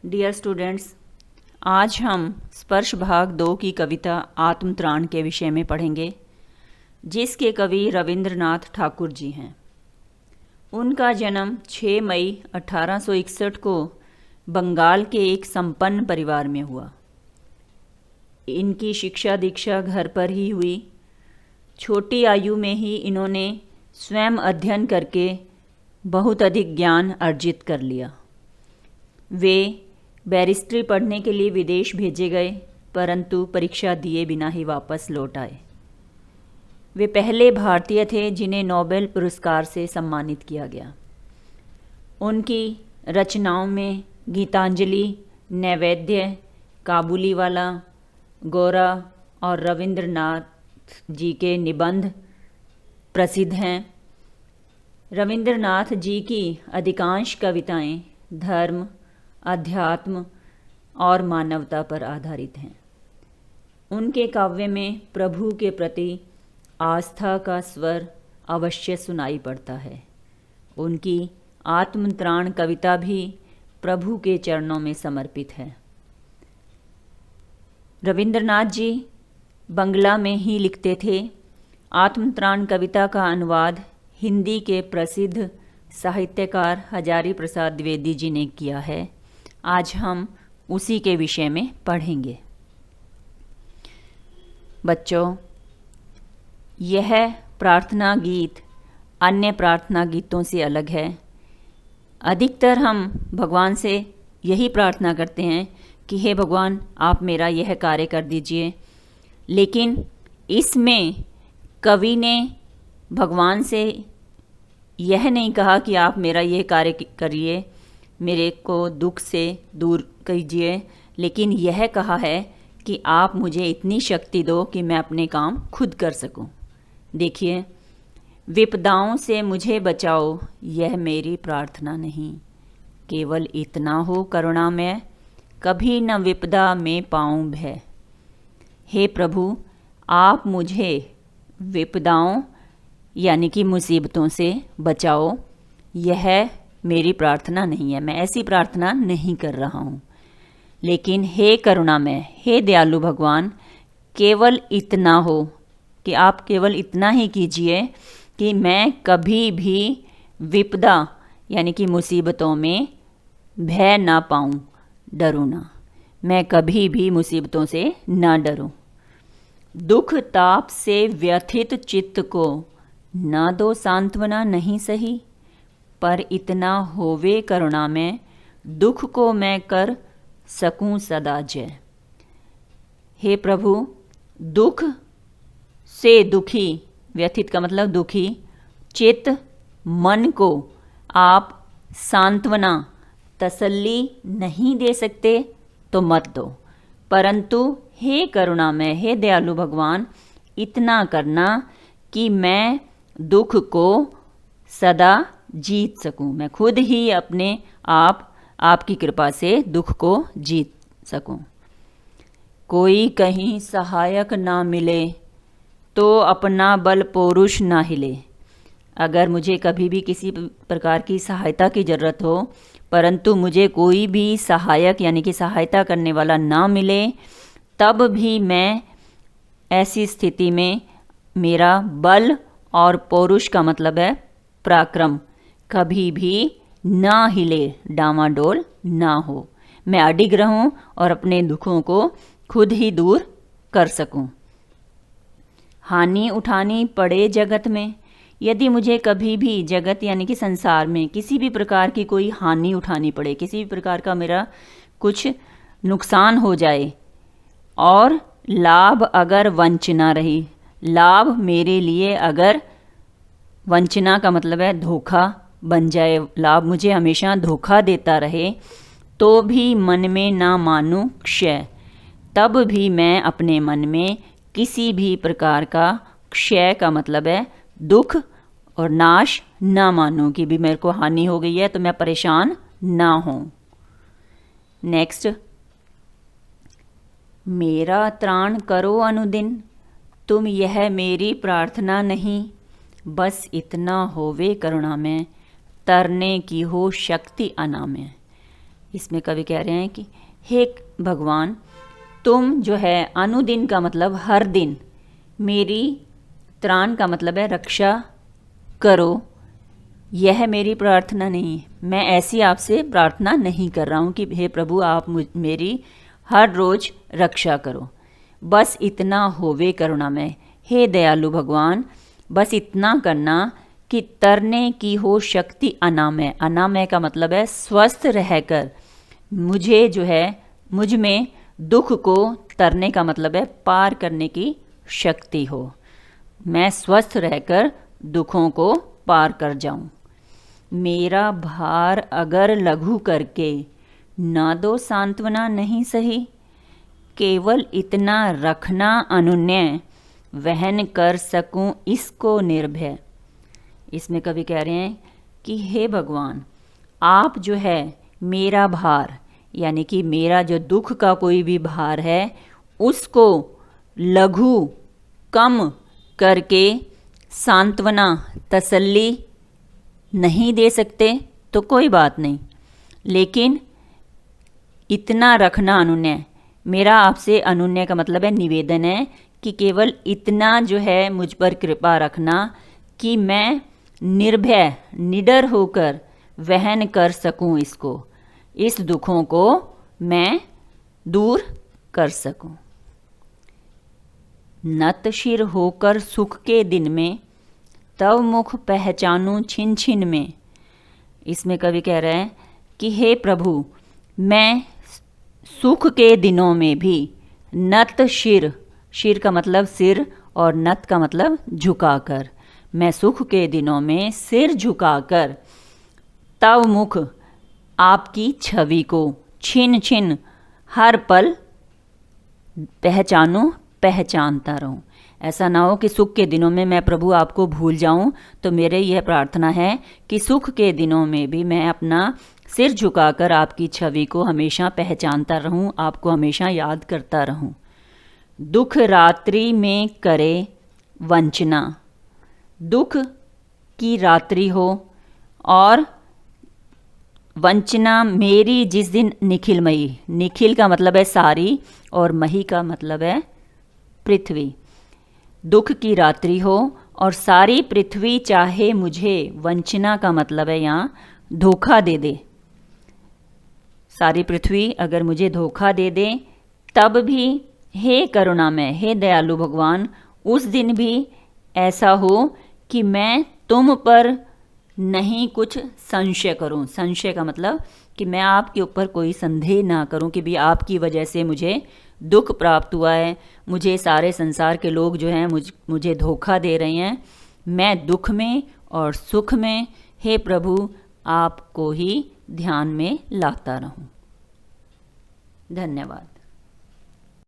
Dear students, आज हम स्पर्श भाग 2 की कविता आत्मत्राण के विषय में पढ़ेंगे, जिसके कवि रविंद्रनाथ ठाकुर जी हैं। उनका जन्म 6 मई 1861 को बंगाल के एक संपन्न परिवार में हुआ। इनकी शिक्षा दीक्षा घर पर ही हुई। छोटी आयु में ही इन्होंने स्वयं अध्ययन करके बहुत अधिक ज्ञान अर्जित कर लिया। वे बैरिस्ट्री पढ़ने के लिए विदेश भेजे गए, परंतु परीक्षा दिए बिना ही वापस लौट आए। वे पहले भारतीय थे जिन्हें नोबेल पुरस्कार से सम्मानित किया गया। उनकी रचनाओं में गीतांजलि, नैवेद्य, काबुलीवाला, गोरा और रविंद्रनाथ जी के निबंध प्रसिद्ध हैं। रविंद्रनाथ जी की अधिकांश कविताएं धर्म, अध्यात्म और मानवता पर आधारित हैं। उनके काव्य में प्रभु के प्रति आस्था का स्वर अवश्य सुनाई पड़ता है। उनकी आत्मत्राण कविता भी प्रभु के चरणों में समर्पित है। रविंद्रनाथ जी बंगला में ही लिखते थे। आत्मत्राण कविता का अनुवाद हिंदी के प्रसिद्ध साहित्यकार हजारी प्रसाद द्विवेदी जी ने किया है। आज हम उसी के विषय में पढ़ेंगे। बच्चों, यह प्रार्थना गीत अन्य प्रार्थना गीतों से अलग है। अधिकतर हम भगवान से यही प्रार्थना करते हैं कि हे भगवान, आप मेरा यह कार्य कर दीजिए, लेकिन इसमें कवि ने भगवान से यह नहीं कहा कि आप मेरा यह कार्य करिए, मेरे को दुख से दूर कीजिए, लेकिन यह कहा है कि आप मुझे इतनी शक्ति दो कि मैं अपने काम खुद कर सकूं। देखिए, विपदाओं से मुझे बचाओ, यह मेरी प्रार्थना नहीं, केवल इतना हो करुणामय, कभी न विपदा में पाऊं भय। हे प्रभु, आप मुझे विपदाओं यानी कि मुसीबतों से बचाओ, यह मेरी प्रार्थना नहीं है, मैं ऐसी प्रार्थना नहीं कर रहा हूँ। लेकिन हे करुणामय, हे दयालु भगवान, केवल इतना हो कि आप केवल इतना ही कीजिए कि मैं कभी भी विपदा यानी कि मुसीबतों में भय ना पाऊँ, डरूँ ना, मैं कभी भी मुसीबतों से ना डरूँ। दुख ताप से व्यथित चित्त को ना दो सांत्वना नहीं सही, पर इतना होवे करुणा में, दुख को मैं कर सकूं सदा जय। हे प्रभु, दुख से दुखी, व्यथित का मतलब दुखी, चित्त मन को आप सांत्वना तसल्ली नहीं दे सकते तो मत दो, परंतु हे करुणामय, हे दयालु भगवान, इतना करना कि मैं दुख को सदा जीत सकूं, मैं खुद ही अपने आपकी कृपा से दुख को जीत सकूं। कोई कहीं सहायक ना मिले तो अपना बल पौरुष ना हिले। अगर मुझे कभी भी किसी प्रकार की सहायता की ज़रूरत हो, परंतु मुझे कोई भी सहायक यानी कि सहायता करने वाला ना मिले, तब भी मैं ऐसी स्थिति में मेरा बल और पौरुष का मतलब है पराक्रम कभी भी ना हिले, डामाडोल ना हो, मैं अडिग रहूं और अपने दुखों को खुद ही दूर कर सकूं। हानि उठानी पड़े जगत में, यदि मुझे कभी भी जगत यानी कि संसार में किसी भी प्रकार की कोई हानि उठानी पड़े, किसी भी प्रकार का मेरा कुछ नुकसान हो जाए, और लाभ अगर वंचना रही, लाभ मेरे लिए अगर, वंचना का मतलब है धोखा बन जाए, लाभ मुझे हमेशा धोखा देता रहे, तो भी मन में ना मानूं क्षय, तब भी मैं अपने मन में किसी भी प्रकार का क्षय का मतलब है दुख और नाश ना मानूं कि भी मेरे को हानि हो गई है तो मैं परेशान ना हूं। नेक्स्ट, मेरा त्राण करो अनुदिन, तुम यह मेरी प्रार्थना नहीं, बस इतना होवे करुणा में, तरने की हो शक्ति अना में। इसमें कवि कह रहे हैं कि हे भगवान, तुम जो है अनुदिन का मतलब हर दिन, मेरी त्राण का मतलब है रक्षा करो। यह मेरी प्रार्थना नहीं है, मैं ऐसी आपसे प्रार्थना नहीं कर रहा हूँ कि हे प्रभु आप मेरी हर रोज़ रक्षा करो। बस इतना होवे करुणामय, हे दयालु भगवान, बस इतना करना कि तरने की हो शक्ति अनामय। अनामय का मतलब है स्वस्थ रहकर मुझे जो है मुझ में दुख को, तरने का मतलब है पार करने की शक्ति हो। मैं स्वस्थ रहकर दुखों को पार कर जाऊं। मेरा भार अगर लघु करके ना दो सांत्वना नहीं सही, केवल इतना रखना अनुन्य, वहन कर सकूं इसको निर्भय। इसमें कवि कह रहे हैं कि हे भगवान, आप जो है मेरा भार, यानी कि मेरा जो दुख का कोई भी भार है उसको लघु कम करके सांत्वना तसल्ली नहीं दे सकते तो कोई बात नहीं, लेकिन इतना रखना अनुन्य, मेरा आपसे अनुन्य का मतलब है निवेदन है कि केवल इतना जो है मुझ पर कृपा रखना कि मैं निर्भय निडर होकर वहन कर सकूं इसको, इस दुखों को मैं दूर कर सकूं। नत शिर होकर सुख के दिन में, तव मुख पहचानूं छिन छिन में। इसमें कवि कह रहे हैं कि हे प्रभु, मैं सुख के दिनों में भी नत शिर, शिर का मतलब सिर और नत का मतलब झुकाकर, मैं सुख के दिनों में सिर झुकाकर तव मुख, आपकी छवि को छिन छिन हर पल पहचानूं, पहचानता रहूं। ऐसा ना हो कि सुख के दिनों में मैं प्रभु आपको भूल जाऊं। तो मेरे यह प्रार्थना है कि सुख के दिनों में भी मैं अपना सिर झुकाकर आपकी छवि को हमेशा पहचानता रहूं, आपको हमेशा याद करता रहूं। दुख रात्रि में करे वंचना, दुख की रात्रि हो और वंचना मेरी जिस दिन निखिलमयी, निखिल का मतलब है सारी और मही का मतलब है पृथ्वी, दुख की रात्रि हो और सारी पृथ्वी चाहे मुझे, वंचना का मतलब है यहाँ धोखा दे दे, सारी पृथ्वी अगर मुझे धोखा दे दे तब भी हे करुणामय, हे दयालु भगवान, उस दिन भी ऐसा हो कि मैं तुम पर नहीं कुछ संशय करूं। संशय का मतलब कि मैं आपके ऊपर कोई संदेह ना करूं कि भी आपकी वजह से मुझे दुख प्राप्त हुआ है, मुझे सारे संसार के लोग जो हैं मुझे धोखा दे रहे हैं। मैं दुख में और सुख में हे प्रभु आपको ही ध्यान में लाता रहूं। धन्यवाद।